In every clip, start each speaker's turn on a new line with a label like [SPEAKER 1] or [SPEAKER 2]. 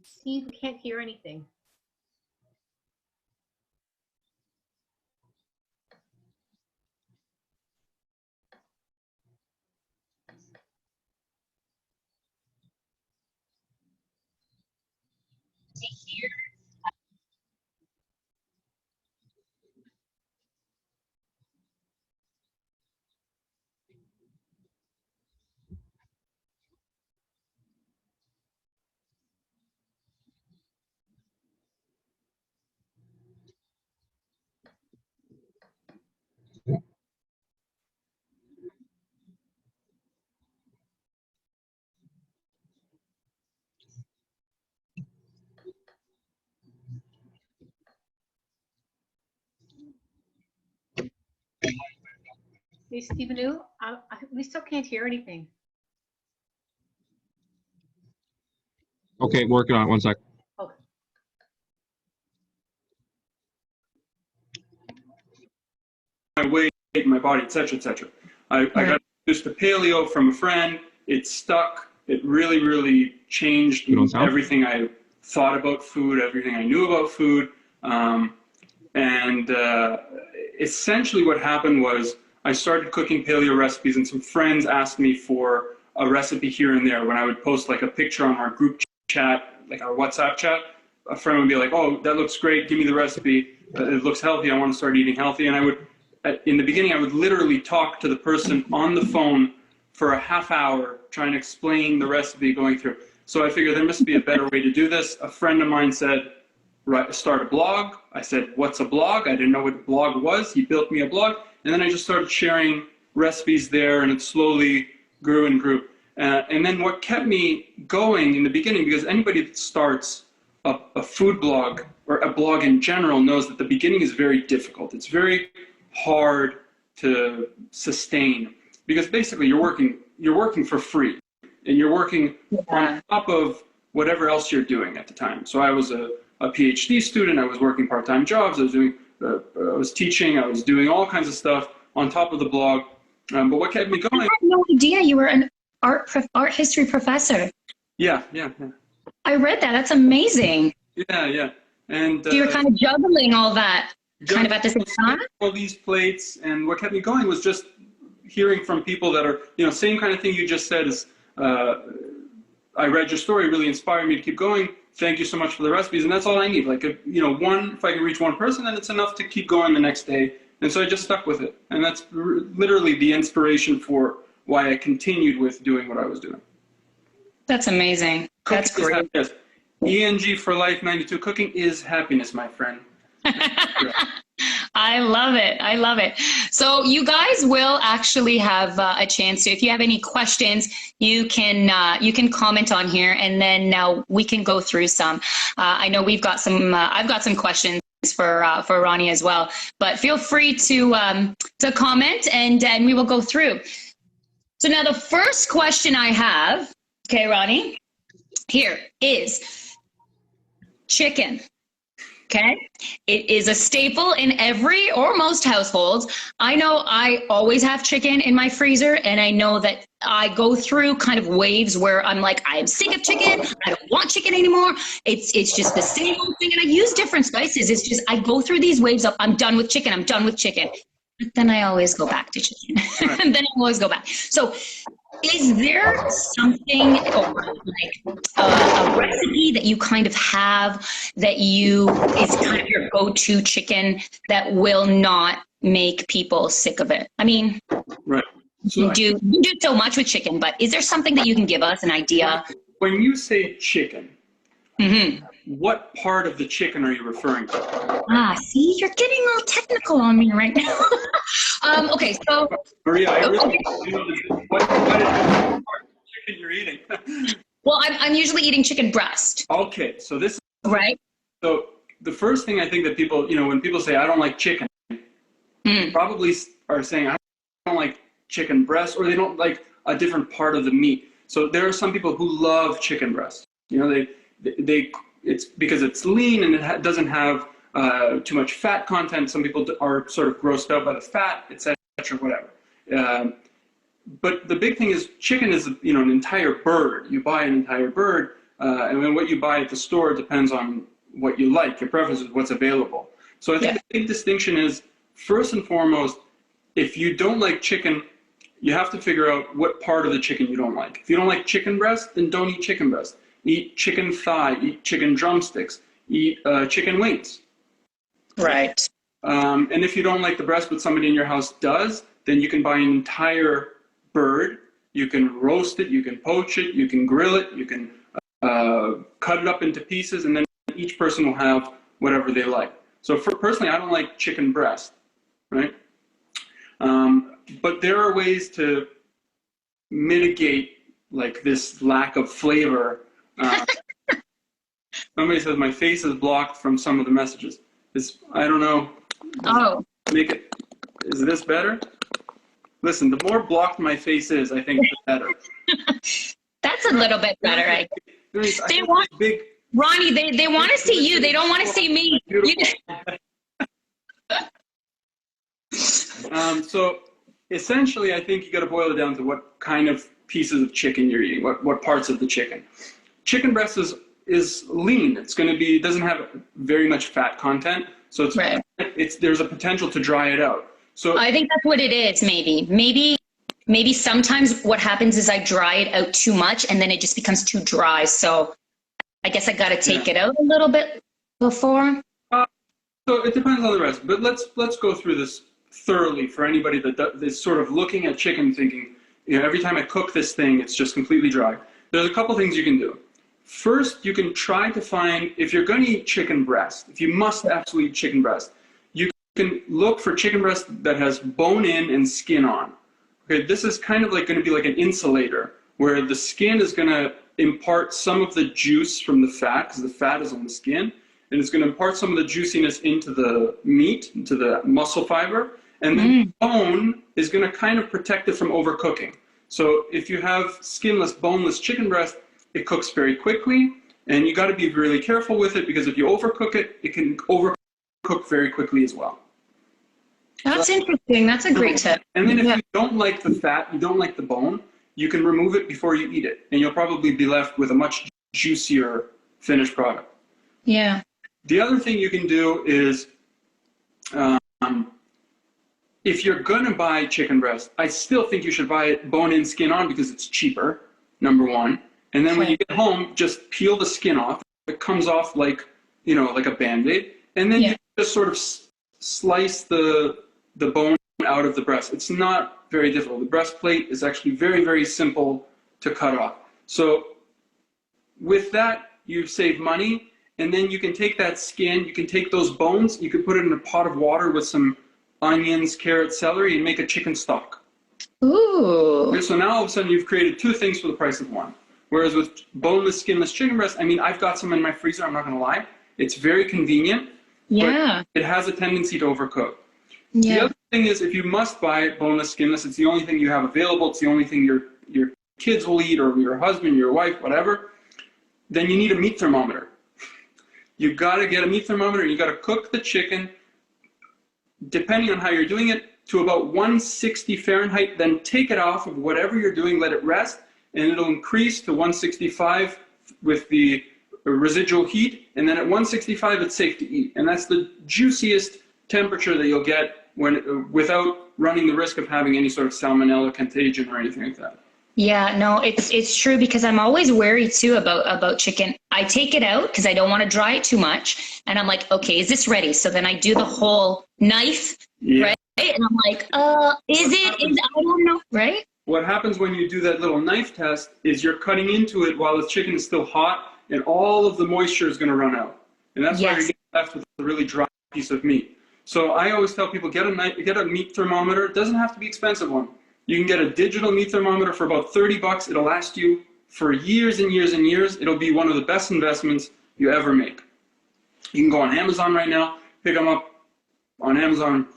[SPEAKER 1] Steve, we can't hear anything. Hey, Stephen, we still can't hear anything.
[SPEAKER 2] Okay, working on it. 1 sec.
[SPEAKER 1] Okay.
[SPEAKER 3] My weight, my body, etc., etc. I got introduced to paleo from a friend. It stuck. It really, really changed everything I thought about food, everything I knew about food. Essentially what happened was I started cooking paleo recipes, and some friends asked me for a recipe here and there. When I would post like a picture on our group chat, like our WhatsApp chat, a friend would be like, "Oh, that looks great. Give me the recipe. It looks healthy. I want to start eating healthy." And I would, in the beginning, I would literally talk to the person on the phone for a half hour, trying to explain the recipe going through. So I figured there must be a better way to do this. A friend of mine said, "Right, start a blog." I said, "What's a blog?" I didn't know what a blog was. He built me a blog. And then I just started sharing recipes there, and it slowly grew and grew. And then what kept me going in the beginning, because anybody that starts a food blog or a blog in general knows that the beginning is very difficult. It's very hard to sustain, because basically you're working for free, and you're working on top of whatever else you're doing at the time. So I was a PhD student. I was working part-time jobs. I was teaching. I was doing all kinds of stuff on top of the blog. But what kept me going? I
[SPEAKER 4] had no idea you were an art history professor.
[SPEAKER 3] Yeah.
[SPEAKER 4] I read that. That's amazing.
[SPEAKER 3] Yeah. And
[SPEAKER 4] so you were kind of juggling all that kind of at the same time?
[SPEAKER 3] All these plates, and what kept me going was just hearing from people that are, same kind of thing you just said is, I read your story, really inspired me to keep going. Thank you so much for the recipes. And that's all I need. Like, if I can reach one person, then it's enough to keep going the next day. And so I just stuck with it. And that's literally the inspiration for why I continued with doing what I was doing.
[SPEAKER 4] That's amazing. That's great.
[SPEAKER 3] Yes. ENG for life 92. Cooking is happiness, my friend.
[SPEAKER 4] I love it. I love it. So you guys will actually have a chance to, if you have any questions, you can comment on here, and then now we can go through some. I know we've got some, I've got some questions for Ronny as well, but feel free to comment, and we will go through. So now the first question I have, okay, Ronny, here is chicken. Okay, it is a staple in every or most households. I know I always have chicken in my freezer, and I know that I go through kind of waves where I'm like, I'm sick of chicken. I don't want chicken anymore. It's just the same old thing, and I use different spices. It's just I go through these waves of I'm done with chicken. I'm done with chicken. But then I always go back to chicken, and then I always go back. So is there something like a recipe that you kind of have that is kind of your go-to chicken that will not make people sick of it? I mean,
[SPEAKER 3] right.
[SPEAKER 4] You do so much with chicken, but is there something that you can give us an idea?
[SPEAKER 3] When you say chicken, what part of the chicken are you referring to?
[SPEAKER 4] See, you're getting all technical on me right now. Okay, so
[SPEAKER 3] Maria, I really what chicken you're eating?
[SPEAKER 4] Well, I'm usually eating chicken breast.
[SPEAKER 3] Okay, so this is
[SPEAKER 4] right.
[SPEAKER 3] So the first thing I think that people, when people say I don't like chicken, probably are saying I don't like chicken breast, or they don't like a different part of the meat. So there are some people who love chicken breast. it's because it's lean and it doesn't have too much fat content. Some people are sort of grossed out by the fat, etc., whatever. But the big thing is chicken is, you know, an entire bird. You buy an entire bird, and then what you buy at the store depends on what you like, your preferences, what's available. So I think the big distinction is, first and foremost, if you don't like chicken, you have to figure out what part of the chicken you don't like. If you don't like chicken breast, then don't eat chicken breast. Eat chicken thigh, eat chicken drumsticks, eat chicken wings.
[SPEAKER 4] Right.
[SPEAKER 3] And if you don't like the breast, but somebody in your house does, then you can buy an entire bird. You can roast it, you can poach it, you can grill it, you can cut it up into pieces, and then each person will have whatever they like. So personally, I don't like chicken breast, right? But there are ways to mitigate like this lack of flavor. Somebody says my face is blocked from some of the messages. I don't know.
[SPEAKER 4] Oh.
[SPEAKER 3] Is this better? Listen, the more blocked my face is, I think the better.
[SPEAKER 4] That's a little bit better. They want
[SPEAKER 3] big.
[SPEAKER 4] Ronnie. They want to see you. They don't want to see me.
[SPEAKER 3] So essentially, I think you got to boil it down to what kind of pieces of chicken you're eating. What parts of the chicken? Chicken breast is lean. It's going to be, doesn't have very much fat content, so there's a potential to dry it out. So
[SPEAKER 4] I think that's what it is. Maybe sometimes what happens is I dry it out too much and then it just becomes too dry. So I guess I got to take it out a little bit before.
[SPEAKER 3] So it depends on the rest, but let's go through this thoroughly for anybody that is sort of looking at chicken thinking, you know, every time I cook this thing, it's just completely dry. There's a couple things you can do. First, you can try to find, if you're going to eat chicken breast, if you must absolutely eat chicken breast, you can look for chicken breast that has bone in and skin on. Okay, this is kind of like going to be like an insulator, where the skin is going to impart some of the juice from the fat, because the fat is on the skin, and it's going to impart some of the juiciness into the meat, into the muscle fiber, and then the bone is going to kind of protect it from overcooking. So if you have skinless, boneless chicken breast, it cooks very quickly, and you got to be really careful with it, because if you overcook it, it can overcook very quickly as well.
[SPEAKER 4] That's interesting. That's a great tip.
[SPEAKER 3] And then if you don't like the fat, you don't like the bone, you can remove it before you eat it, and you'll probably be left with a much juicier finished product.
[SPEAKER 4] Yeah.
[SPEAKER 3] The other thing you can do is, if you're going to buy chicken breast, I still think you should buy it bone-in, skin on, because it's cheaper, number one. And then when you get home, just peel the skin off. It comes off like, you know, like a Band-Aid. And then you just sort of slice the bone out of the breast. It's not very difficult. The breastplate is actually very, very simple to cut off. So with that, you save money. And then you can take that skin, you can take those bones, you can put it in a pot of water with some onions, carrots, celery, and make a chicken stock.
[SPEAKER 4] Ooh.
[SPEAKER 3] Okay, so now all of a sudden you've created two things for the price of one. Whereas with boneless, skinless chicken breast, I mean, I've got some in my freezer, I'm not going to lie. It's very convenient.
[SPEAKER 4] Yeah.
[SPEAKER 3] But it has a tendency to overcook.
[SPEAKER 4] Yeah.
[SPEAKER 3] The other thing is, if you must buy boneless, skinless, it's the only thing you have available, it's the only thing your kids will eat, or your husband, your wife, whatever, then you need a meat thermometer. You've got to get a meat thermometer, and you got to cook the chicken, depending on how you're doing it, to about 160 Fahrenheit, then take it off of whatever you're doing, let it rest, and it'll increase to 165 with the residual heat, and then at 165 it's safe to eat. And that's the juiciest temperature that you'll get without running the risk of having any sort of salmonella contagion or anything like that.
[SPEAKER 4] Yeah, no, it's true, because I'm always wary too about chicken. I take it out because I don't want to dry it too much, and I'm like, okay, is this ready? So then I do the whole knife, right? And I'm like, I don't know, right?
[SPEAKER 3] What happens when you do that little knife test is you're cutting into it while the chicken is still hot, and all of the moisture is going to run out, and that's why you're getting left with a really dry piece of meat. So I always tell people, get a meat thermometer. It doesn't have to be an expensive one. You can get a digital meat thermometer for about $30. It'll last you for years and years and years. It'll be one of the best investments you ever make. You can go on Amazon right now, pick them up on Amazon.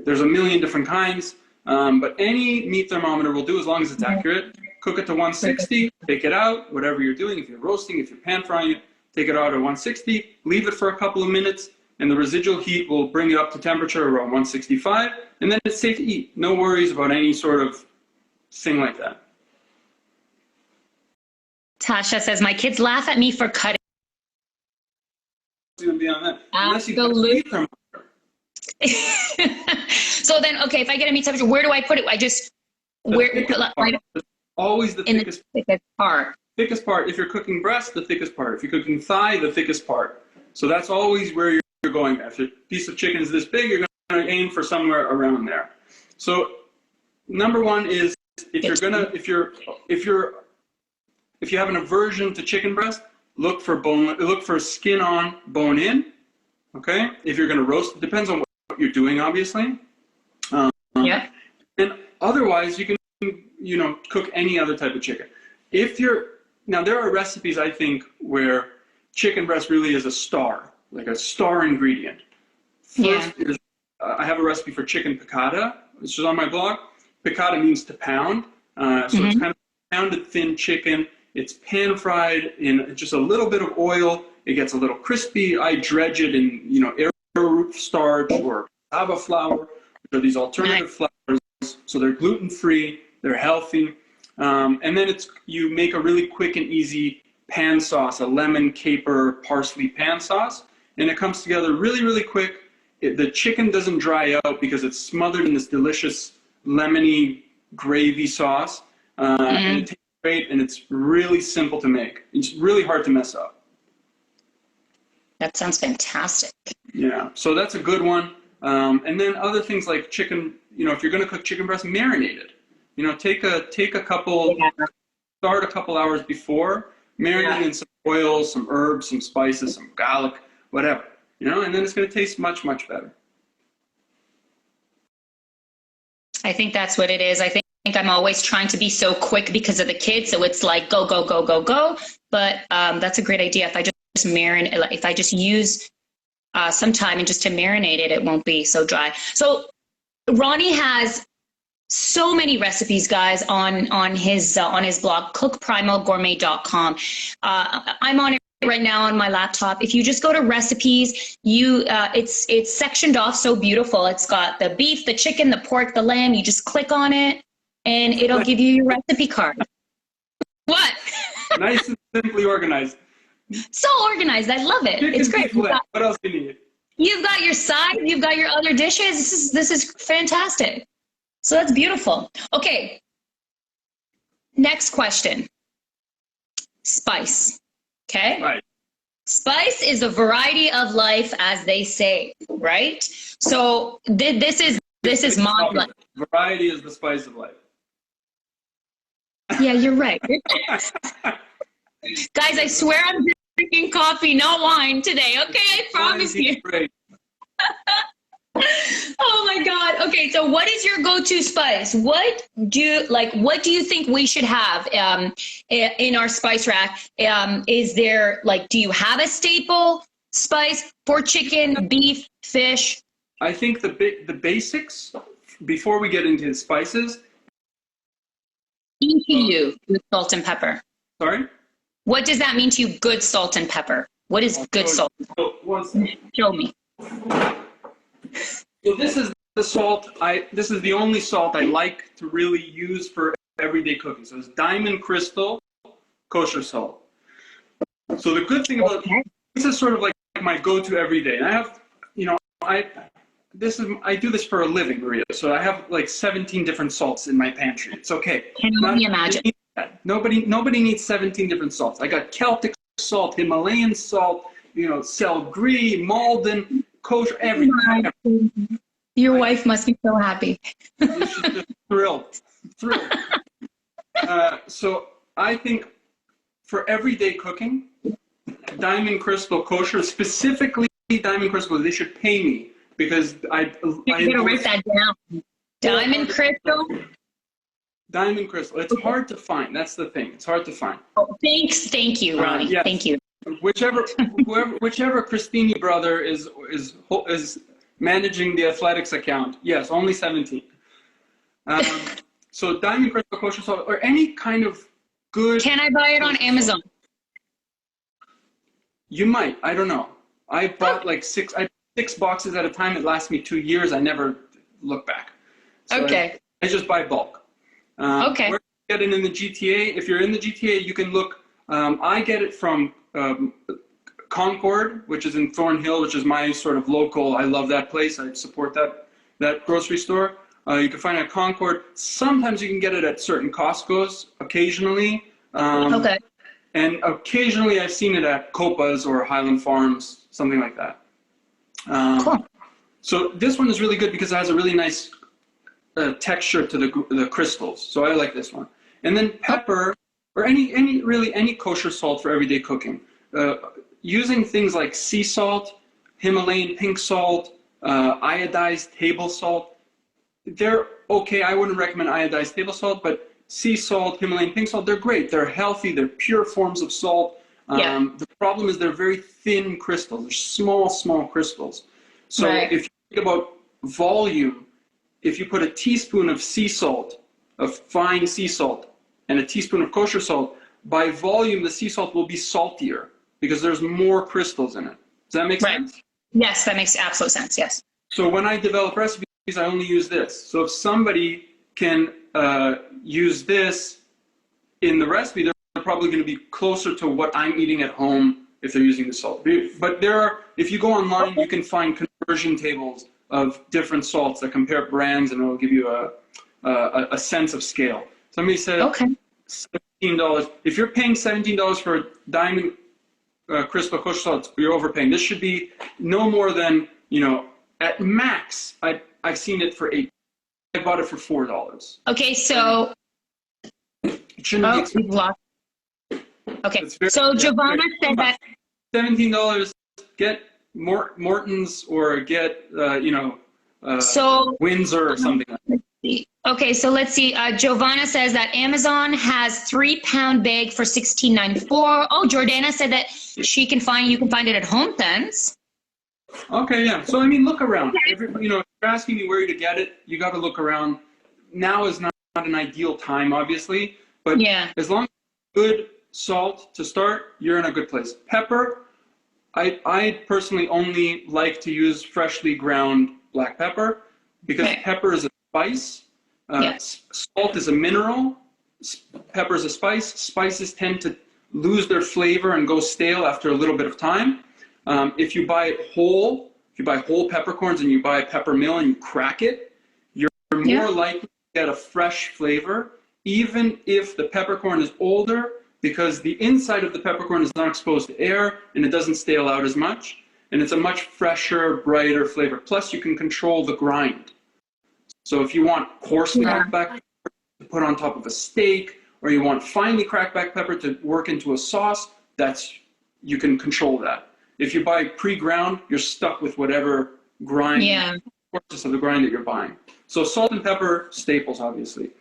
[SPEAKER 3] There's a million different kinds, but any meat thermometer will do as long as it's accurate. cook it to 160, take it out, whatever you're doing. If you're roasting, if you're pan frying it, take it out at 160, leave it for a couple of minutes, and the residual heat will bring it up to temperature around 165, and then it's safe to eat. No worries about any sort of thing like that.
[SPEAKER 4] Tasha says, my kids laugh at me for cutting.
[SPEAKER 3] It's going to be on that.
[SPEAKER 4] Absolutely. So then, okay, if I get a meat temperature, where do I put it? I just,
[SPEAKER 3] always the thickest
[SPEAKER 4] part.
[SPEAKER 3] Thickest part. If you're cooking breast, the thickest part. If you're cooking thigh, the thickest part. So that's always where you're going. If a piece of chicken is this big, you're going to aim for somewhere around there. So number one is if you have an aversion to chicken breast, look for skin on, bone in. Okay. If you're going to roast, it depends on what you're doing, obviously.
[SPEAKER 4] Yeah.
[SPEAKER 3] And otherwise, you can cook any other type of chicken. Now there are recipes, I think, where chicken breast really is a star, like a star ingredient. First is, I have a recipe for chicken piccata, which is on my blog. Piccata means to pound. It's kind of pounded thin chicken. It's pan fried in just a little bit of oil. It gets a little crispy. I dredge it in, arrowroot starch or cassava flour, which are these alternative flours. So they're gluten-free, they're healthy. And then you make a really quick and easy pan sauce, a lemon, caper, parsley pan sauce. And it comes together really, really quick. The chicken doesn't dry out because it's smothered in this delicious lemony gravy sauce. And it tastes great, and it's really simple to make. It's really hard to mess up.
[SPEAKER 4] That sounds fantastic.
[SPEAKER 3] Yeah, so that's a good one. And then other things like chicken, if you're going to cook chicken breast, marinate it. Take a couple, start a couple hours before, marinate in some oil, some herbs, some spices, some garlic, whatever, and then it's going to taste much, much better.
[SPEAKER 4] I think that's what it is. I think I'm always trying to be so quick because of the kids. So it's like, go, go, go, go, go. But that's a great idea. If I just marinate, if I just use some time and just to marinate it, it won't be so dry. So Ronny has so many recipes, guys, on his blog, cookprimalgourmet.com. I'm on it right now on my laptop. If you just go to recipes, it's sectioned off so beautiful. It's got the beef, the chicken, the pork, the lamb. You just click on it, and it'll give you your recipe card. What?
[SPEAKER 3] Nice and simply organized.
[SPEAKER 4] So organized. I love it.
[SPEAKER 3] Chicken,
[SPEAKER 4] it's great.
[SPEAKER 3] what else do you need?
[SPEAKER 4] You've got your side. You've got your other dishes. This is fantastic. So that's beautiful. Okay. Next question. Spice. Okay.
[SPEAKER 3] Right.
[SPEAKER 4] Spice is a variety of life, as they say, right? So this is my life.
[SPEAKER 3] Variety is the spice of life.
[SPEAKER 4] Yeah, you're right. Guys, I swear I'm drinking coffee, not wine today. Okay, I promise you. Oh my God. Okay, so what is your go-to spice? What do you think we should have in our spice rack? Is there do you have a staple spice for chicken, beef, fish?
[SPEAKER 3] I think the basics before we get into the spices.
[SPEAKER 4] Mean to you with salt and pepper?
[SPEAKER 3] Sorry?
[SPEAKER 4] What does that mean to you? Good salt and pepper. What is good salt? Show me.
[SPEAKER 3] So this is the salt. This is the only salt I like to really use for everyday cooking. So it's Diamond Crystal kosher salt. So the good thing about this is sort of like my go-to every day. And I have, I do this for a living, Maria. So I have like 17 different salts in my pantry. It's okay.
[SPEAKER 4] Can you only imagine?
[SPEAKER 3] Nobody needs 17 different salts. I got Celtic salt, Himalayan salt, Sel Gris, Malden, kosher, everything.
[SPEAKER 4] Your wife must be so happy.
[SPEAKER 3] She's just thrilled. So I think for everyday cooking, Diamond Crystal kosher, specifically Diamond Crystal, they should pay me because I
[SPEAKER 4] gotta write that down. Diamond Crystal.
[SPEAKER 3] Diamond Crystal. It's hard to find. That's the thing. It's hard to find.
[SPEAKER 4] Oh, thank you, Ronny.
[SPEAKER 3] Yes.
[SPEAKER 4] Thank you.
[SPEAKER 3] Whichever Cristini brother is managing the athletics account. Yes, only 17. So diamond crystal kosher salt or any kind of good.
[SPEAKER 4] Can I buy it on Amazon?
[SPEAKER 3] You might. I don't know. I bought like six boxes at a time. It lasts me 2 years. I never look back. So
[SPEAKER 4] Okay.
[SPEAKER 3] I just buy bulk.
[SPEAKER 4] Okay.
[SPEAKER 3] Where you get it in the GTA? If you're in the GTA, you can look. I get it from Concord, which is in Thornhill, which is my sort of local. I love that place. I support that grocery store. You can find it at Concord. Sometimes you can get it at certain Costco's. Occasionally.
[SPEAKER 4] Okay.
[SPEAKER 3] And occasionally I've seen it at Copa's or Highland Farms, something like that.
[SPEAKER 4] Cool.
[SPEAKER 3] So this one is really good because it has a really nice texture to the crystals. So I like this one. And then pepper, or any kosher salt for everyday cooking. Using things like sea salt, Himalayan pink salt, iodized table salt, they're okay. I wouldn't recommend iodized table salt, but sea salt, Himalayan pink salt, they're great. They're healthy. They're pure forms of salt. The problem is they're very thin crystals. They're small, small crystals. So if you think about volume, if you put a teaspoon of sea salt, of fine sea salt, and a teaspoon of kosher salt, by volume, the sea salt will be saltier because there's more crystals in it. Does that make sense?
[SPEAKER 4] Yes, that makes absolute sense. Yes.
[SPEAKER 3] So when I develop recipes, I only use this. So if somebody can use this in the recipe, they're probably going to be closer to what I'm eating at home if they're using the salt. But if you go online, you can find conversion tables of different salts that compare brands, and it will give you a sense of scale. Somebody said $17. If you're paying $17 for a diamond crystal kosher salt, you're overpaying. This should be no more than, at max, I've seen it for $8. I bought it for $4.
[SPEAKER 4] Okay, so
[SPEAKER 3] it shouldn't be expensive.
[SPEAKER 4] Okay, so Giovanna said that
[SPEAKER 3] $17. Get Morton's or get Windsor or something like that.
[SPEAKER 4] Okay, so let's see. Giovanna says that Amazon has 3-pound bag for $16.94. Oh, Jordana said that you can find it at Home Sense.
[SPEAKER 3] Okay, yeah. So I mean, look around. If you're asking me where to get it, you got to look around. Now is not an ideal time, obviously, but as long as good salt to start, you're in a good place. Pepper, I personally only like to use freshly ground black pepper because pepper is a spice. Salt is a mineral. Pepper is a spice. Spices tend to lose their flavor and go stale after a little bit of time. If you buy it whole, if you buy whole peppercorns and you buy a pepper mill and you crack it, you're more likely to get a fresh flavor, even if the peppercorn is older, because the inside of the peppercorn is not exposed to air and it doesn't stale out as much. And it's a much fresher, brighter flavor. Plus, you can control the grind. So if you want coarsely cracked black pepper to put on top of a steak, or you want finely cracked black pepper to work into a sauce, you can control that. If you buy pre-ground, you're stuck with whatever grind, process of the grind that you're buying. So salt and pepper, staples, obviously.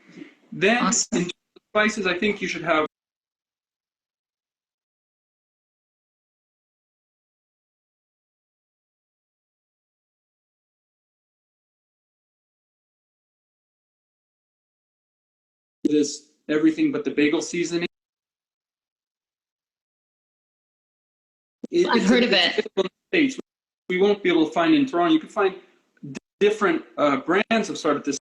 [SPEAKER 3] Then in terms of spices, I think you should have this everything but the bagel seasoning.
[SPEAKER 4] I've heard of it.
[SPEAKER 3] We won't be able to find it in Toronto. You can find different brands have started to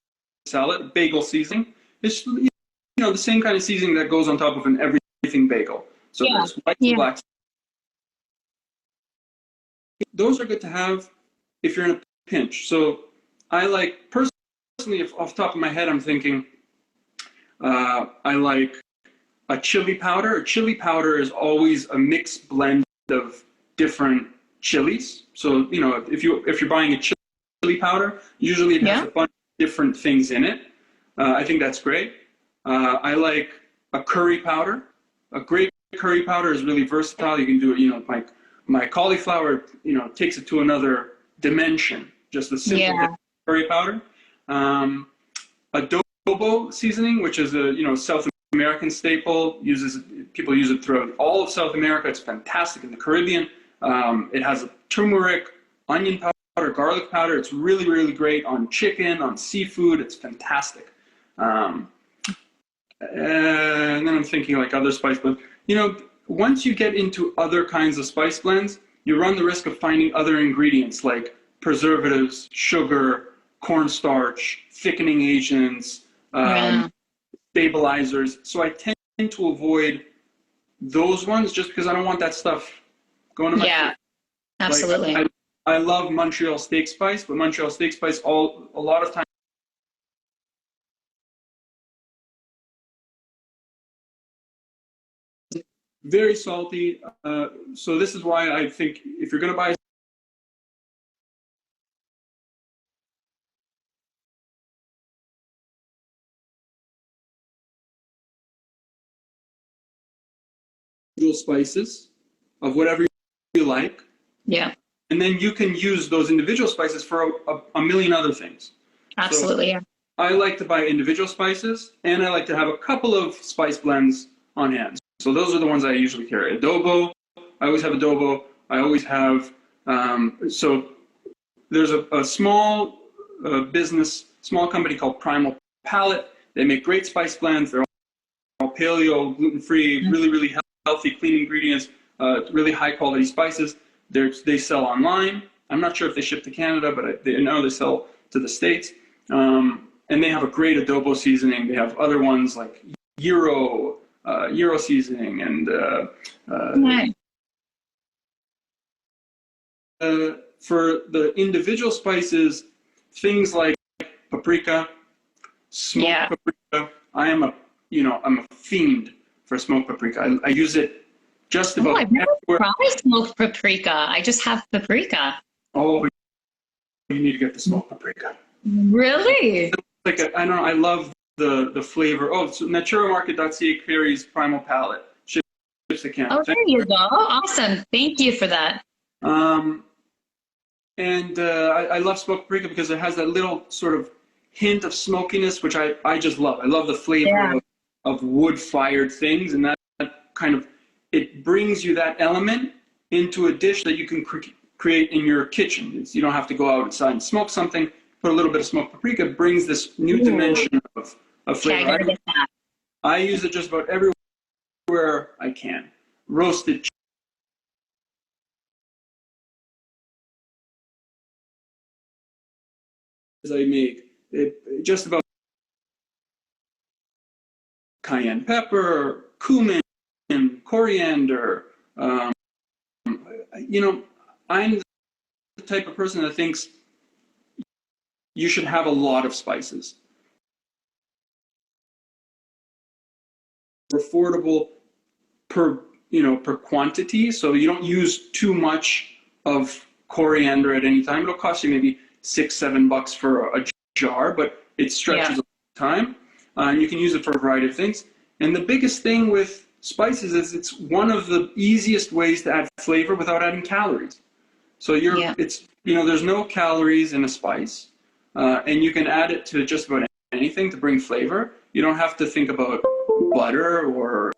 [SPEAKER 3] sell it. Bagel seasoning. It's the same kind of seasoning that goes on top of an everything bagel. So there's white and black. Those are good to have if you're in a pinch. So I like, personally, off the top of my head, I'm thinking I like a chili powder. A chili powder is always a mixed blend of different chilies. So, if you're buying a chili powder, usually it has a bunch of different things in it. I think that's great. I like a curry powder. A great curry powder is really versatile. You can do it, my cauliflower, takes it to dimension, just a simple curry powder. Adobo seasoning, which is a South American staple, people use it throughout all of South America. It's fantastic in the Caribbean. It has a turmeric, onion powder, garlic powder. It's really, really great on chicken, on seafood. It's fantastic. and then I'm thinking like other spice blends. You know, once you get into other kinds of spice blends, you run the risk of finding other ingredients like preservatives, sugar, cornstarch, thickening agents, stabilizers. So I tend to avoid those ones just because I don't want that stuff going to my food.
[SPEAKER 4] Absolutely.
[SPEAKER 3] Like, I love Montreal steak spice, but Montreal steak spice a lot of times very salty. So this is why I think if you're going to buy spices of whatever you like.
[SPEAKER 4] Yeah.
[SPEAKER 3] And then you can use those individual spices for a million other things.
[SPEAKER 4] Absolutely.
[SPEAKER 3] So
[SPEAKER 4] yeah.
[SPEAKER 3] I like to buy individual spices, and I like to have a couple of spice blends on hand. So those are the ones I usually carry. Adobo, I always have adobo. I always have, so there's a small small company called Primal Palette. They make great spice blends. They're all paleo, gluten-free, really, really healthy, clean ingredients, really high-quality spices. They sell online. I'm not sure if they ship to Canada, but I know they sell to the States. And they have a great adobo seasoning. They have other ones like Euro seasoning, and
[SPEAKER 4] Nice.
[SPEAKER 3] for the individual spices, things like paprika, smoked paprika. I'm a fiend for smoked paprika. I use it just about
[SPEAKER 4] I've never
[SPEAKER 3] everywhere.
[SPEAKER 4] tried smoked paprika. I just have paprika.
[SPEAKER 3] Oh, you need to get the smoked paprika.
[SPEAKER 4] Really?
[SPEAKER 3] Like I don't know. I love the flavor. Oh, so naturamarket.ca carries Primal Palette. Ships to Canada.
[SPEAKER 4] Oh, there you go. Awesome. Thank you for that.
[SPEAKER 3] And I love smoked paprika because it has that little sort of hint of smokiness, which I just love. I love the flavor of wood-fired things, and that kind of, it brings you that element into a dish that you can create in your kitchen. You don't have to go outside and smoke something. Put a little bit of smoked paprika, brings this new dimension of flavor. I use it just about everywhere I can. Roasted as I make it just about cayenne pepper, cumin, coriander. You know, I'm the type of person that thinks you should have a lot of spices. Affordable per quantity, so you don't use too much of coriander at any time. It'll cost you maybe $6-7 for a jar, but it stretches over time, and you can use it for a variety of things. And the biggest thing with spices is it's one of the easiest ways to add flavor without adding calories. So there's no calories in a spice, and you can add it to just about anything to bring flavor. You don't have to think about butter or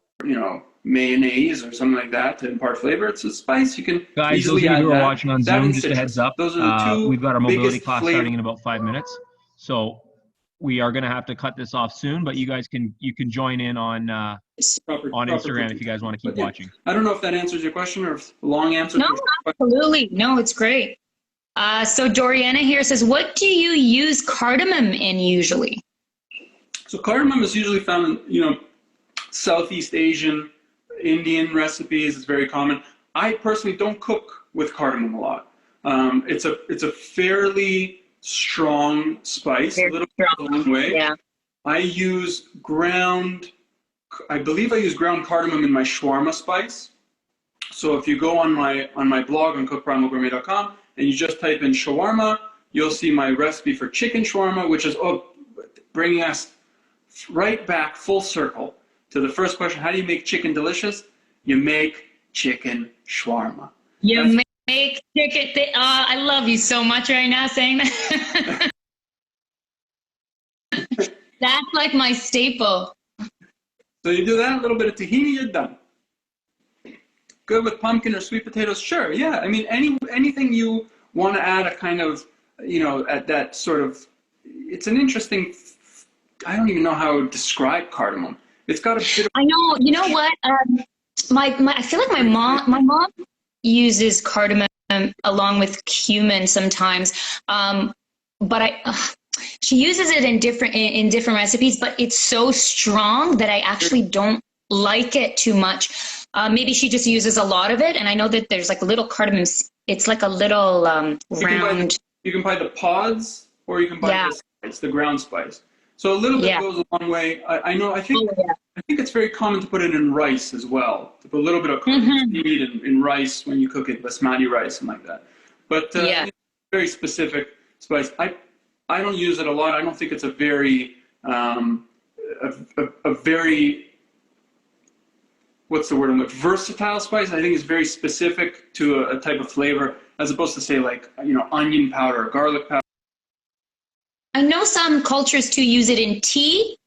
[SPEAKER 3] mayonnaise or something like that to impart flavor. It's a spice. You can easily add that. Guys, those of you who are
[SPEAKER 2] watching on Zoom, just a heads up.
[SPEAKER 3] Those are the two
[SPEAKER 2] we've got our mobility class
[SPEAKER 3] flavor
[SPEAKER 2] starting in about 5 minutes, so we are going to have to cut this off soon. But you guys can join in on Instagram if you guys want to keep watching.
[SPEAKER 3] I don't know if that answers your question or if long answer.
[SPEAKER 4] No, absolutely. No, it's great. So Doriana here says, what do you use cardamom in usually?
[SPEAKER 3] So cardamom is usually found in, Southeast Asian, Indian recipes. It's very common. I personally don't cook with cardamom a lot. It's a fairly strong spice, a little bit a long way. Yeah. I believe I use ground cardamom in my shawarma spice. So if you go on my blog on cookprimalgourmet.com and you just type in shawarma, you'll see my recipe for chicken shawarma, which is bringing us right back full circle to the first question: how do you make chicken delicious? You make chicken shawarma.
[SPEAKER 4] Make chicken. I love you so much right now saying that. That's like my staple.
[SPEAKER 3] So you do that, a little bit of tahini, you're done. Good with pumpkin or sweet potatoes? Sure, yeah. I mean, anything you want to add a kind of, at that sort of, it's an interesting, I don't even know how to describe cardamom. It's got a bit of,
[SPEAKER 4] I know. You know what? I feel like my mom uses cardamom along with cumin sometimes. But she uses it in different recipes, but it's so strong that I actually don't like it too much. Maybe she just uses a lot of it, and I know that there's like little cardamom. It's like a little round.
[SPEAKER 3] you can buy the pods, or you can buy the spice, the ground spice. So a little bit goes a long way. I think it's very common to put it in rice as well. To put a little bit of cardamom seed in rice when you cook it, basmati rice and like that. But it's very specific spice. I don't use it a lot. I don't think it's a very very, what's the word, versatile spice. I think it's very specific to a type of flavor, as opposed to say like, onion powder or garlic powder.
[SPEAKER 4] I know some cultures too use it in tea,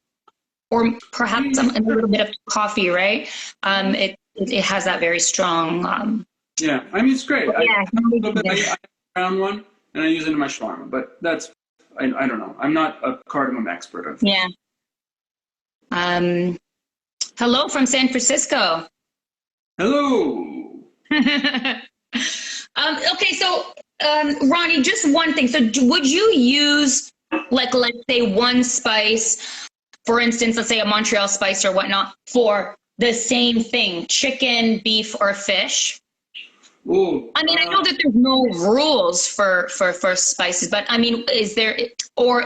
[SPEAKER 4] or perhaps a little bit of coffee, right? It has that very strong.
[SPEAKER 3] Yeah, I mean, it's great. I have a brown one, and I use it in my shawarma, but that's, I don't know. I'm not a cardamom expert.
[SPEAKER 4] Yeah. Hello from San Francisco.
[SPEAKER 3] Hello.
[SPEAKER 4] Okay, so Ronnie, just one thing. So would you use, like, let's say one spice, for instance, let's say a Montreal spice or whatnot, for the same thing, chicken, beef, or fish?
[SPEAKER 3] Ooh,
[SPEAKER 4] I mean, I know that there's no rules for spices, but I mean, is there, or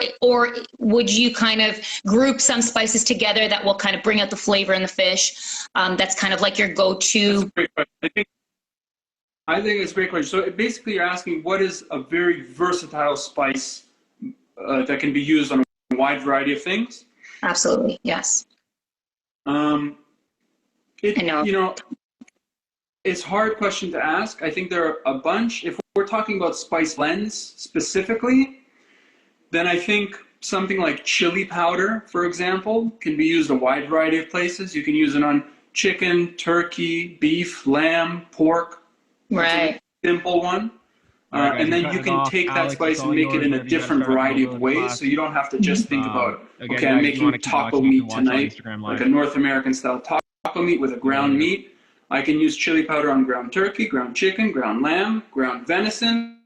[SPEAKER 4] would you kind of group some spices together that will kind of bring out the flavor in the fish? That's kind of like your go-to.
[SPEAKER 3] I think it's a great question. So basically you're asking, what is a very versatile spice that can be used on a wide variety of things?
[SPEAKER 4] Absolutely, yes.
[SPEAKER 3] I know.
[SPEAKER 4] know.
[SPEAKER 3] It's a hard question to ask. I think there are a bunch. If we're talking about spice blends specifically, then I think something like chili powder, for example, can be used a wide variety of places. You can use it on chicken, turkey, beef, lamb, pork.
[SPEAKER 4] Right.
[SPEAKER 3] Simple one. And then you can take that spice and make it in a different variety of ways. So you don't have to just think about, okay, I'm making taco meat tonight, like a North American style taco meat with a ground meat. I can use chili powder on ground turkey, ground chicken, ground lamb, ground venison.